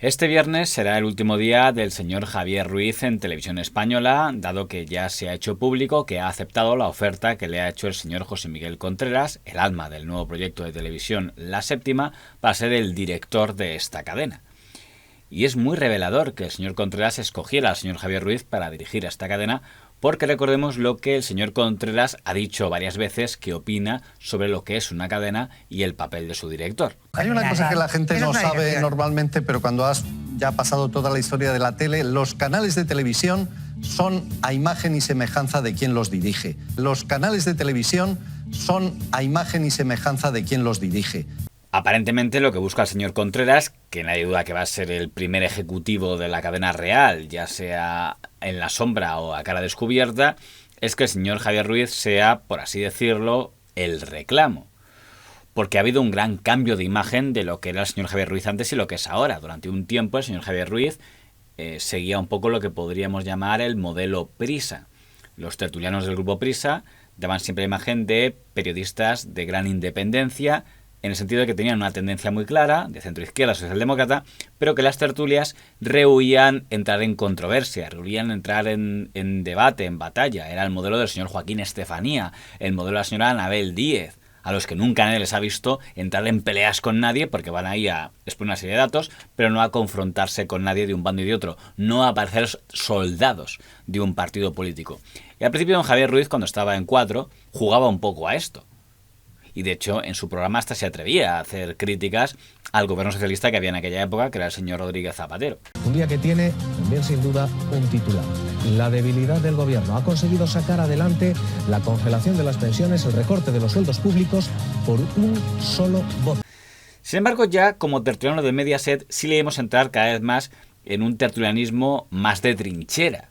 Este viernes será el último día del señor Javier Ruiz en Televisión Española, dado que ya se ha hecho público que ha aceptado la oferta que le ha hecho el señor José Miguel Contreras, el alma del nuevo proyecto de televisión La Séptima, para ser el director de esta cadena. Y es muy revelador que el señor Contreras escogiera al señor Javier Ruiz para dirigir esta cadena, porque recordemos lo que el señor Contreras ha dicho varias veces que opina sobre lo que es una cadena y el papel de su director. Hay una cosa que la gente no sabe normalmente, pero cuando has ya pasado toda la historia de la tele, los canales de televisión son a imagen y semejanza de quien los dirige. Los canales de televisión son a imagen y semejanza de quien los dirige. Aparentemente lo que busca el señor Contreras, que nadie duda que va a ser el primer ejecutivo de la cadena real, ya sea en la sombra o a cara descubierta, es que el señor Javier Ruiz sea, por así decirlo, el reclamo. Porque ha habido un gran cambio de imagen de lo que era el señor Javier Ruiz antes y lo que es ahora. Durante un tiempo el señor Javier Ruiz seguía un poco lo que podríamos llamar el modelo Prisa. Los tertulianos del grupo Prisa daban siempre la imagen de periodistas de gran independencia, en el sentido de que tenían una tendencia muy clara, de centro-izquierda, socialdemócrata, pero que las tertulias rehuían entrar en controversia, rehuían entrar en debate, en batalla. Era el modelo del señor Joaquín Estefanía, el modelo de la señora Anabel Díez, a los que nunca nadie les ha visto entrar en peleas con nadie, porque van ahí a exponer una serie de datos, pero no a confrontarse con nadie de un bando y de otro, no a parecer soldados de un partido político. Y al principio don Javier Ruiz, cuando estaba en Cuatro, jugaba un poco a esto. Y de hecho en su programa hasta se atrevía a hacer críticas al gobierno socialista que había en aquella época, que era el señor Rodríguez Zapatero. Un día que tiene también sin duda un titular: la debilidad del gobierno. Ha conseguido sacar adelante la congelación de las pensiones, el recorte de los sueldos públicos por un solo voto. Sin embargo, ya como tertuliano de Mediaset sí le vemos entrar cada vez más en un tertulianismo más de trinchera,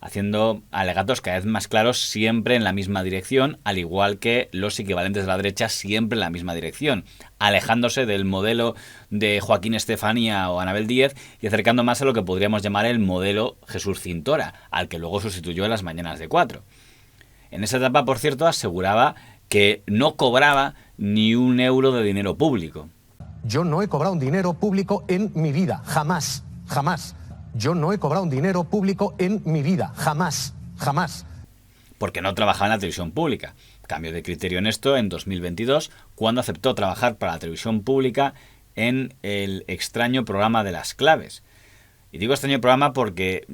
haciendo alegatos cada vez más claros siempre en la misma dirección, al igual que los equivalentes de la derecha siempre en la misma dirección, alejándose del modelo de Joaquín Estefanía o Anabel Díez y acercando más a lo que podríamos llamar el modelo Jesús Cintora, al que luego sustituyó en las mañanas de Cuatro. En esa etapa, por cierto, aseguraba que no cobraba ni un euro de dinero público. Yo no he cobrado un dinero público en mi vida, jamás, jamás. Yo no he cobrado un dinero público en mi vida, jamás, jamás. Porque no trabajaba en la televisión pública. Cambio de criterio en esto en 2022, cuando aceptó trabajar para la televisión pública en el extraño programa de Las Claves. Y digo extraño programa porque,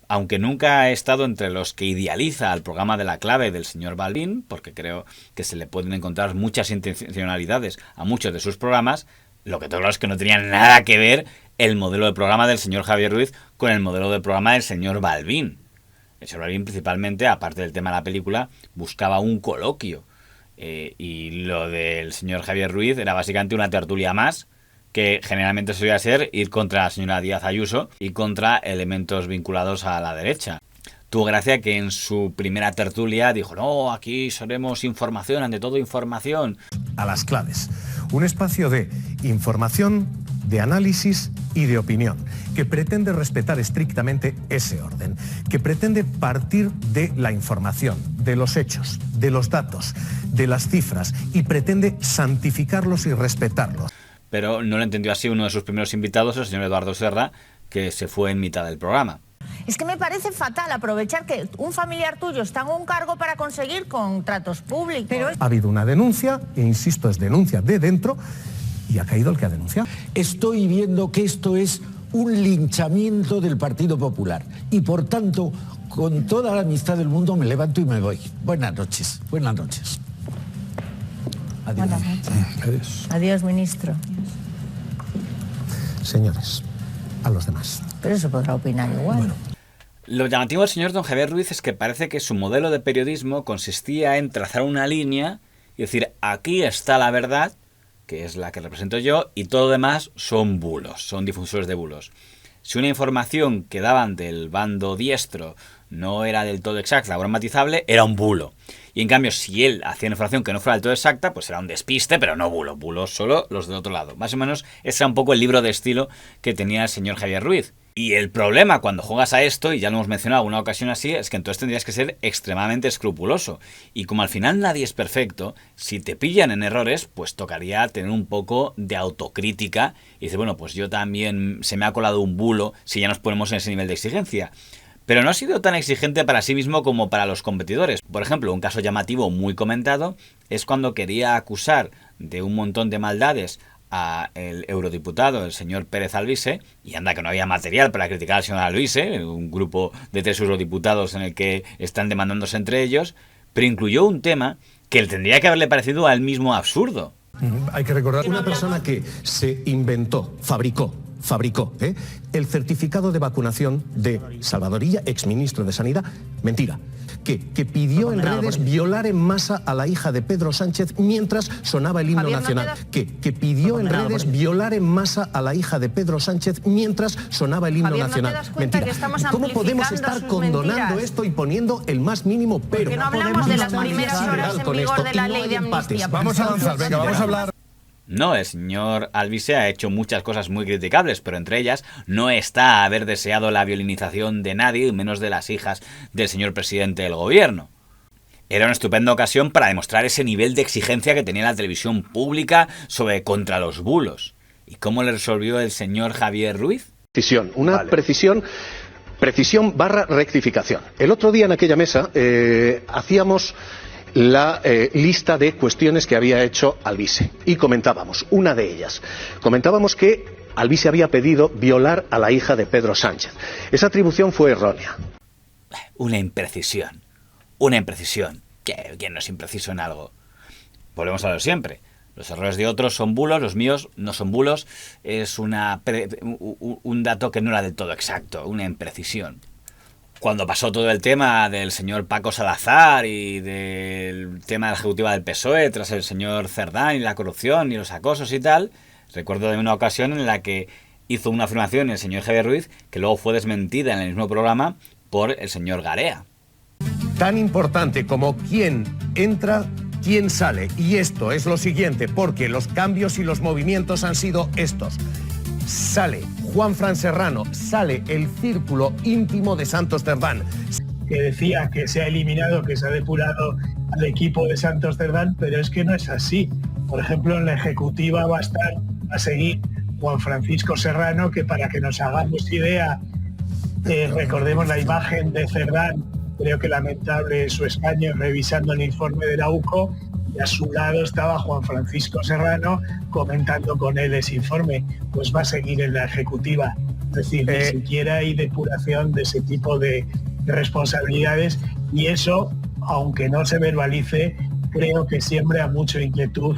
aunque nunca he estado entre los que idealiza el programa de La Clave del señor Balbín, porque creo que se le pueden encontrar muchas intencionalidades a muchos de sus programas, lo que todo claro es que no tenía nada que ver el modelo de programa del señor Javier Ruiz con el modelo de programa del señor Balbín. El señor Balbín principalmente, aparte del tema de la película, buscaba un coloquio. Y lo del señor Javier Ruiz era básicamente una tertulia más, que generalmente solía ser ir contra la señora Díaz Ayuso y contra elementos vinculados a la derecha. Tuvo gracia que en su primera tertulia dijo: no, aquí seremos información, ante todo información. A Las Claves, un espacio de información, de análisis y de opinión, que pretende respetar estrictamente ese orden, que pretende partir de la información, de los hechos, de los datos, de las cifras, y pretende santificarlos y respetarlos. Pero no lo entendió así uno de sus primeros invitados, el señor Eduardo Serra, que se fue en mitad del programa. Es que me parece fatal aprovechar que un familiar tuyo está en un cargo para conseguir contratos públicos. Pero ha habido una denuncia, e insisto, es denuncia de dentro, y ha caído el que ha denunciado. Estoy viendo que esto es un linchamiento del Partido Popular y por tanto, con toda la amistad del mundo, me levanto y me voy. Buenas noches, buenas noches. Adiós. Buenas noches. Adiós. Adiós, ministro. Señores, a los demás. Pero eso podrá opinar igual. Bueno. Lo llamativo del señor don Javier Ruiz es que parece que su modelo de periodismo consistía en trazar una línea y decir: aquí está la verdad, que es la que represento yo, y todo lo demás son bulos, son difusores de bulos. Si una información que daban del bando diestro no era del todo exacta o gramatizable, era un bulo. Y en cambio, si él hacía una información que no fuera del todo exacta, pues era un despiste, pero no bulo. Bulos solo los del otro lado. Más o menos ese era un poco el libro de estilo que tenía el señor Javier Ruiz. Y el problema cuando juegas a esto, y ya lo hemos mencionado en alguna ocasión así, es que entonces tendrías que ser extremadamente escrupuloso. Y como al final nadie es perfecto, si te pillan en errores, pues tocaría tener un poco de autocrítica y decir, bueno, pues yo también se me ha colado un bulo si ya nos ponemos en ese nivel de exigencia. Pero no ha sido tan exigente para sí mismo como para los competidores. Por ejemplo, un caso llamativo muy comentado es cuando quería acusar de un montón de maldades a el eurodiputado, el señor Pérez Alvise, y anda que no había material para criticar al señor Alvise, un grupo de 3 eurodiputados en el que están demandándose entre ellos, pero incluyó un tema que le tendría que haberle parecido a él mismo absurdo. Hay que recordar una persona que se inventó, fabricó el certificado de vacunación de Salvador Illa, exministro de Sanidad, mentira, que pidió en redes violar en masa a la hija de Pedro Sánchez mientras sonaba el himno nacional. Que pidió en redes violar en masa a la hija de Pedro Sánchez mientras sonaba el himno nacional. Mentira. ¿Cómo podemos estar condonando esto y poniendo el más mínimo pero? Porque no hablamos de las primeras horas en vigor de la ley de amnistía. Vamos a avanzar, venga, vamos a hablar. No, el señor Alvise ha hecho muchas cosas muy criticables, pero entre ellas no está haber deseado la violinización de nadie, menos de las hijas del señor presidente del gobierno. Era una estupenda ocasión para demostrar ese nivel de exigencia que tenía la televisión pública contra los bulos. ¿Y cómo le resolvió el señor Javier Ruiz? Una precisión barra rectificación. El otro día en aquella mesa hacíamos la lista de cuestiones que había hecho Alvise y comentábamos, una de ellas, que Alvise había pedido violar a la hija de Pedro Sánchez. Esa atribución fue errónea. Una imprecisión. ¿Quién no es impreciso en algo? Volvemos a lo siempre. Los errores de otros son bulos, los míos no son bulos. Es un dato que no era del todo exacto, una imprecisión. Cuando pasó todo el tema del señor Paco Salazar y del tema de la ejecutiva del PSOE tras el señor Cerdán y la corrupción y los acosos y tal, recuerdo de una ocasión en la que hizo una afirmación el señor Javier Ruiz que luego fue desmentida en el mismo programa por el señor Garea. Tan importante como quién entra, quién sale. Y esto es lo siguiente, porque los cambios y los movimientos han sido estos. Sale Juanfran Serrano, sale el círculo íntimo de Santos Cerdán. Que decía que se ha eliminado, que se ha depurado al equipo de Santos Cerdán, pero es que no es así. Por ejemplo, en la ejecutiva va a seguir Juan Francisco Serrano, que para que nos hagamos idea, recordemos la imagen de Cerdán, creo que lamentable su escaño, revisando el informe de la UCO, y a su lado estaba Juan Francisco Serrano comentando con él ese informe. Pues va a seguir en la ejecutiva. Es decir, ni siquiera hay depuración de ese tipo de responsabilidades, y eso, aunque no se verbalice, creo que siembra mucha inquietud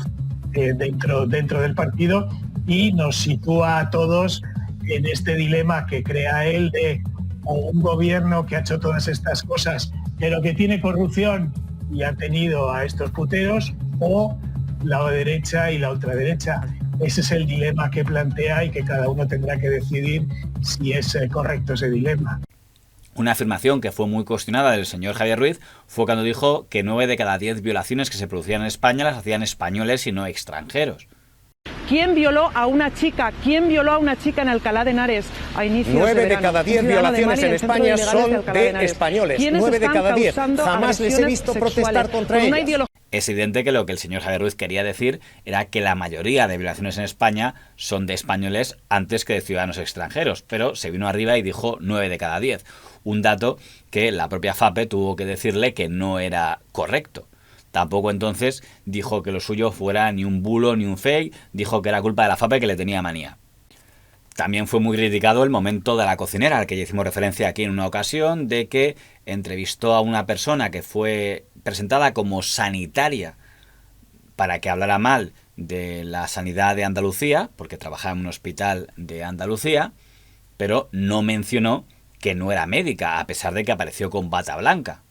dentro del partido y nos sitúa a todos en este dilema que crea él de un gobierno que ha hecho todas estas cosas, pero que tiene corrupción y ha tenido a estos puteros, o la derecha y la ultraderecha. Ese es el dilema que plantea y que cada uno tendrá que decidir si es correcto ese dilema. Una afirmación que fue muy cuestionada del señor Javier Ruiz fue cuando dijo que 9 de cada 10 violaciones que se producían en España las hacían españoles y no extranjeros. ¿Quién violó a una chica? ¿Quién violó a una chica en Alcalá de Henares a inicios de verano? 9 de cada 10 violaciones en España son de españoles. 9 de cada 10. Jamás les he visto protestar contra ellas. Es evidente que lo que el señor Javier Ruiz quería decir era que la mayoría de violaciones en España son de españoles antes que de ciudadanos extranjeros, pero se vino arriba y dijo 9 de cada 10. Un dato que la propia FAPE tuvo que decirle que no era correcto. Tampoco entonces dijo que lo suyo fuera ni un bulo ni un fake, dijo que era culpa de la FAPE que le tenía manía. También fue muy criticado el momento de la cocinera, al que ya hicimos referencia aquí en una ocasión, de que entrevistó a una persona que fue presentada como sanitaria para que hablara mal de la sanidad de Andalucía, porque trabajaba en un hospital de Andalucía, pero no mencionó que no era médica, a pesar de que apareció con bata blanca.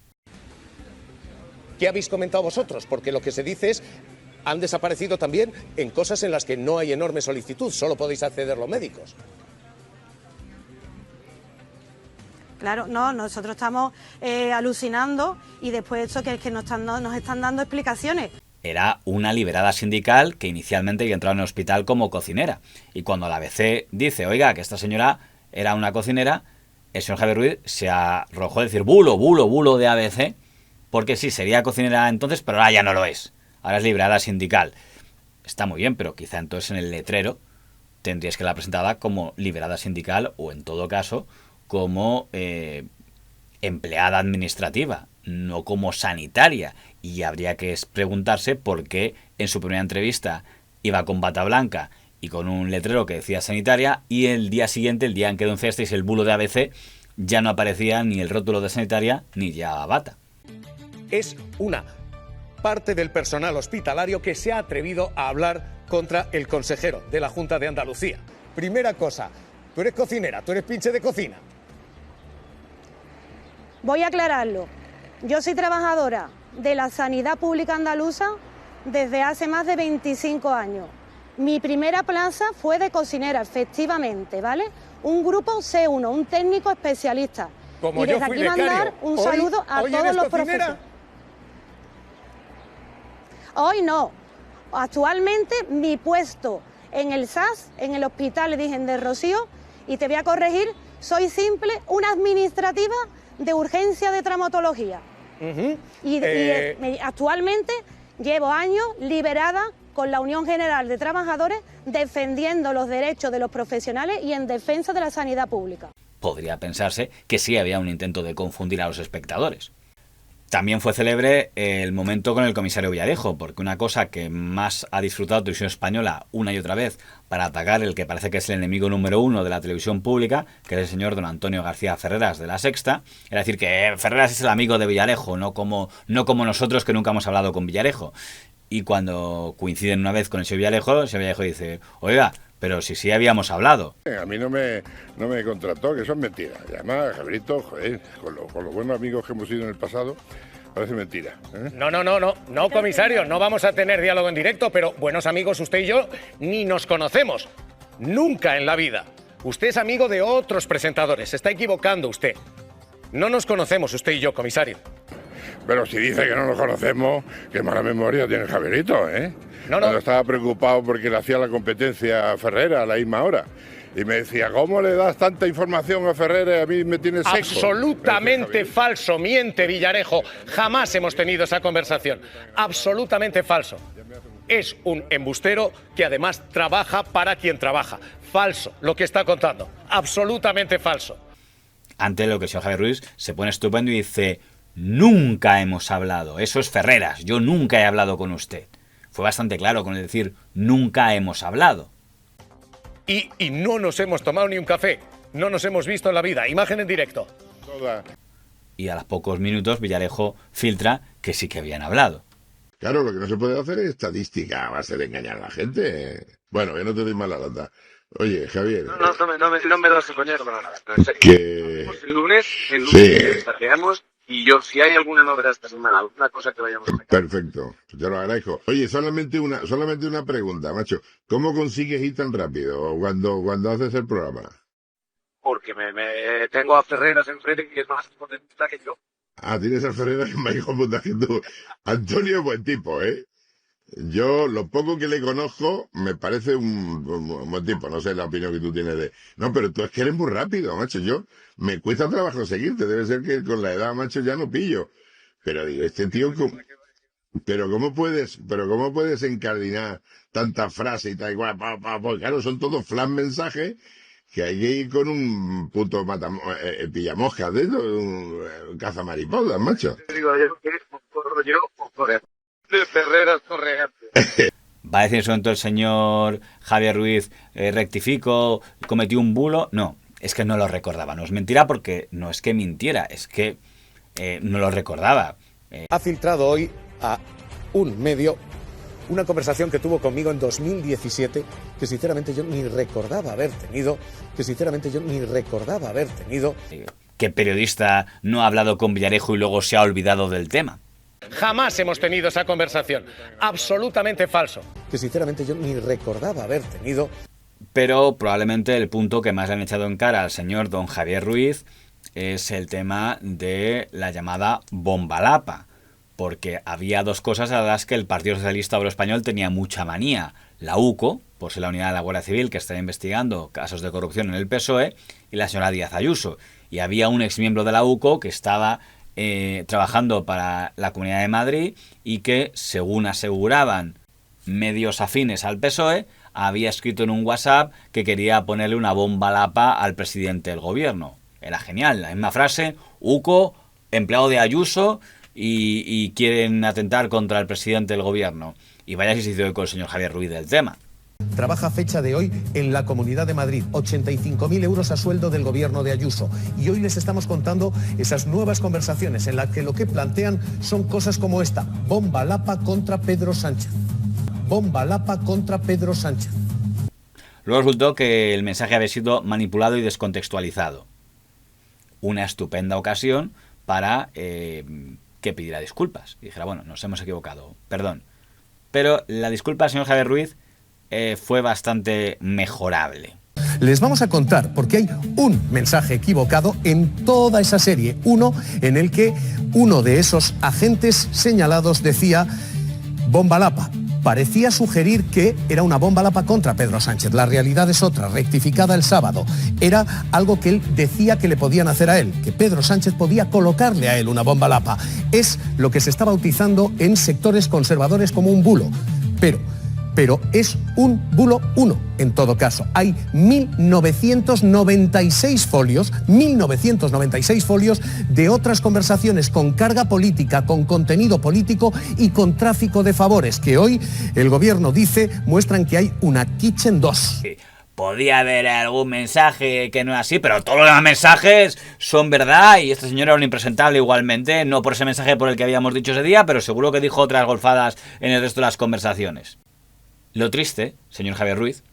¿Qué habéis comentado vosotros? Porque lo que se dice es, han desaparecido también en cosas en las que no hay enorme solicitud, solo podéis acceder los médicos. Claro, no, nosotros estamos alucinando y después eso que es que nos están dando explicaciones. Era una liberada sindical que inicialmente había entrado en el hospital como cocinera. Y cuando la ABC dice, oiga, que esta señora era una cocinera, el señor Javier Ruiz se arrojó a decir bulo de ABC, porque sí, sería cocinera entonces, pero ahora ya no lo es. Ahora es liberada sindical. Está muy bien, pero quizá entonces en el letrero tendríais que la presentada como liberada sindical o en todo caso como empleada administrativa, no como sanitaria. Y habría que preguntarse por qué en su primera entrevista iba con bata blanca y con un letrero que decía sanitaria, y el día siguiente, el día en que denunciasteis el bulo de ABC, ya no aparecía ni el rótulo de sanitaria ni ya bata. Es una parte del personal hospitalario que se ha atrevido a hablar contra el consejero de la Junta de Andalucía. Primera cosa, tú eres cocinera, tú eres pinche de cocina. Voy a aclararlo. Yo soy trabajadora de la sanidad pública andaluza desde hace más de 25 años. Mi primera plaza fue de cocinera, efectivamente, ¿vale? Un grupo C1, un técnico especialista. Como y desde yo fui aquí becario. mandar un saludo a todos los profesores. Hoy no. Actualmente mi puesto en el SAS, en el Hospital Virgen de Rocío, y te voy a corregir, soy simple una administrativa de urgencia de traumatología. Actualmente llevo años liberada con la Unión General de Trabajadores defendiendo los derechos de los profesionales y en defensa de la sanidad pública. Podría pensarse que sí había un intento de confundir a los espectadores. También fue célebre el momento con el comisario Villarejo, porque una cosa que más ha disfrutado Televisión Española una y otra vez para atacar el que parece que es el enemigo número uno de la televisión pública, que es el señor don Antonio García Ferreras de La Sexta, era decir que Ferreras es el amigo de Villarejo, no como nosotros que nunca hemos hablado con Villarejo. Y cuando coinciden una vez con el señor Villarejo dice, oiga, pero si habíamos hablado. A mí no me contrató, que eso es mentira. Y además, Javierito, joder, con los buenos amigos que hemos sido en el pasado, parece mentira. No, comisario, no vamos a tener diálogo en directo, pero buenos amigos usted y yo ni nos conocemos. Nunca en la vida. Usted es amigo de otros presentadores, se está equivocando usted. No nos conocemos usted y yo, comisario. Pero si dice que no nos conocemos, qué mala memoria tiene el Javierito, ¿eh? No. Cuando estaba preocupado porque le hacía la competencia a Ferreras a la misma hora. Y me decía, ¿cómo le das tanta información a Ferreras y a mí me tienes seco? Absolutamente falso, miente Villarejo. Jamás hemos tenido esa conversación. Absolutamente falso. Es un embustero que además trabaja para quien trabaja. Falso lo que está contando. Absolutamente falso. Ante lo que el señor Javier Ruiz se pone estupendo y dice, nunca hemos hablado. Eso es Ferreras, yo nunca he hablado con usted. Fue bastante claro con el decir, nunca hemos hablado. Y no nos hemos tomado ni un café. No nos hemos visto en la vida. Imagen en directo. Y a los pocos minutos Villarejo filtra que sí que habían hablado. Claro, lo que no se puede hacer es estadística a base de engañar a la gente. Bueno, que no te doy mala lata. Oye, Javier. No me das coñazo. Que... El lunes estaríamos. Y yo, si hay alguna novedad esta semana, alguna cosa que vayamos a sacar. Perfecto, te lo agradezco. Oye, solamente una pregunta, macho. ¿Cómo consigues ir tan rápido cuando haces el programa? Porque me tengo a Ferreras enfrente, que es más potentista que yo. Ah, tienes a Ferreras que es más hijo puta que tú. Antonio es buen tipo, ¿eh? Yo, lo poco que le conozco, me parece un buen tipo. No sé la opinión que tú tienes de... No, pero tú es que eres muy rápido, macho. Me cuesta trabajo seguirte. Debe ser que con la edad, macho, ya no pillo. Pero digo, este tío... Pero ¿cómo puedes encardinar tantas frases y tal igual? Porque claro, son todos flash mensajes que hay que ir con un puto pillamoscas de eso, un cazamariposas, macho. Te digo yo que corro yo o correr. De Ferreras correr. ¿Va a decir eso entonces el señor Javier Ruiz, rectificó, cometió un bulo? No, es que no lo recordaba. No es mentira porque no es que mintiera, es que no lo recordaba. Ha filtrado hoy a un medio una conversación que tuvo conmigo en 2017 que sinceramente yo ni recordaba haber tenido. ¿Qué periodista no ha hablado con Villarejo y luego se ha olvidado del tema? Jamás hemos tenido esa conversación. Absolutamente falso. Que sinceramente yo ni recordaba haber tenido. Pero probablemente el punto que más le han echado en cara al señor don Javier Ruiz es el tema de la llamada bomba lapa, porque había dos cosas a las que el Partido Socialista Obrero Español tenía mucha manía: la UCO, por ser la unidad de la Guardia Civil que está investigando casos de corrupción en el PSOE, y la señora Díaz Ayuso. Y había un exmiembro de la UCO que estaba trabajando para la Comunidad de Madrid y que, según aseguraban medios afines al PSOE, había escrito en un WhatsApp que quería ponerle una bomba lapa al presidente del gobierno. Era genial, la misma frase: UCO, empleado de Ayuso, y quieren atentar contra el presidente del gobierno. Y vaya si se hizo eco el señor Javier Ruiz del tema. Trabaja a fecha de hoy en la Comunidad de Madrid, 85.000 euros a sueldo del gobierno de Ayuso. Y hoy les estamos contando esas nuevas conversaciones en las que lo que plantean son cosas como esta: bomba lapa contra Pedro Sánchez. Bomba lapa contra Pedro Sánchez. Luego resultó que el mensaje había sido manipulado y descontextualizado. Una estupenda ocasión para que pidiera disculpas. Y dijera, bueno, nos hemos equivocado, perdón. Pero la disculpa del señor Javier Ruiz fue bastante mejorable. Les vamos a contar porque hay un mensaje equivocado en toda esa serie. Uno en el que uno de esos agentes señalados decía bomba lapa. Parecía sugerir que era una bomba lapa contra Pedro Sánchez. La realidad es otra, rectificada el sábado. Era algo que él decía que le podían hacer a él, que Pedro Sánchez podía colocarle a él una bomba lapa. Es lo que se está bautizando en sectores conservadores como un bulo. Pero es un bulo uno, en todo caso. Hay 1.996 folios de otras conversaciones con carga política, con contenido político y con tráfico de favores, que hoy el gobierno dice muestran que hay una Kitchen 2. Sí. Podía haber algún mensaje que no es así, pero todos los mensajes son verdad, y este señor era un impresentable igualmente, no por ese mensaje por el que habíamos dicho ese día, pero seguro que dijo otras golfadas en el resto de las conversaciones. Lo triste, señor Javier Ruiz,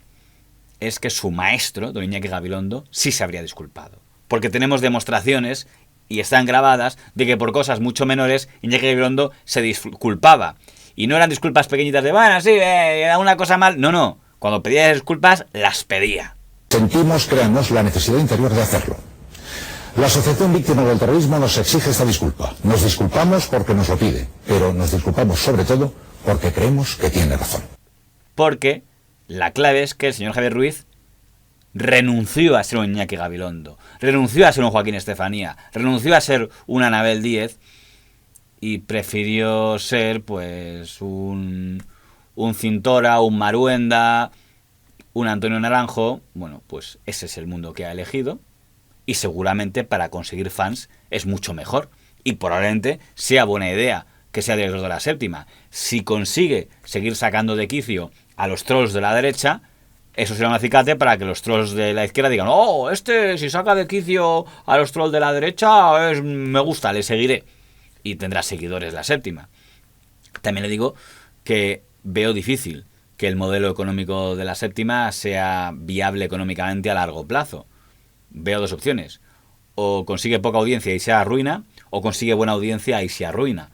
es que su maestro, don Iñaki Gabilondo, sí se habría disculpado. Porque tenemos demostraciones, y están grabadas, de que por cosas mucho menores Iñaki Gabilondo se disculpaba. Y no eran disculpas pequeñitas de, bueno, sí, una cosa mal. No. Cuando pedía disculpas, las pedía. Sentimos, créanos, la necesidad interior de hacerlo. La Asociación Víctima del Terrorismo nos exige esta disculpa. Nos disculpamos porque nos lo pide, pero nos disculpamos sobre todo porque creemos que tiene razón. Porque la clave es que el señor Javier Ruiz renunció a ser un Iñaki Gabilondo, renunció a ser un Joaquín Estefanía, renunció a ser un Anabel Díez y prefirió ser pues un Cintora, un Maruenda, un Antonio Naranjo. Bueno, pues ese es el mundo que ha elegido, y seguramente para conseguir fans es mucho mejor, y probablemente sea buena idea que sea director de La Séptima. Si consigue seguir sacando de quicio a los trolls de la derecha, eso será un acicate para que los trolls de la izquierda digan, oh, si saca de quicio a los trolls de la derecha, me gusta, le seguiré. Y tendrá seguidores La Séptima. También le digo que veo difícil que el modelo económico de La Séptima sea viable económicamente a largo plazo. Veo dos opciones: o consigue poca audiencia y se arruina, o consigue buena audiencia y se arruina.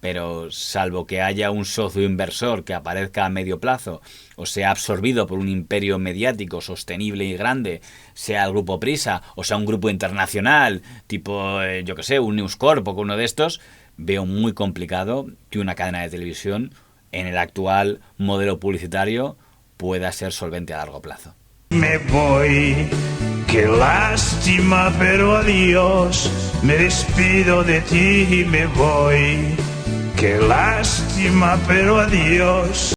Pero salvo que haya un socio inversor que aparezca a medio plazo, o sea absorbido por un imperio mediático sostenible y grande, sea el Grupo Prisa, o sea un grupo internacional, tipo, un News Corp o uno de estos, veo muy complicado que una cadena de televisión, en el actual modelo publicitario, pueda ser solvente a largo plazo. Me voy, qué lástima, pero adiós, me despido de ti y me voy. Qué lástima, pero adiós.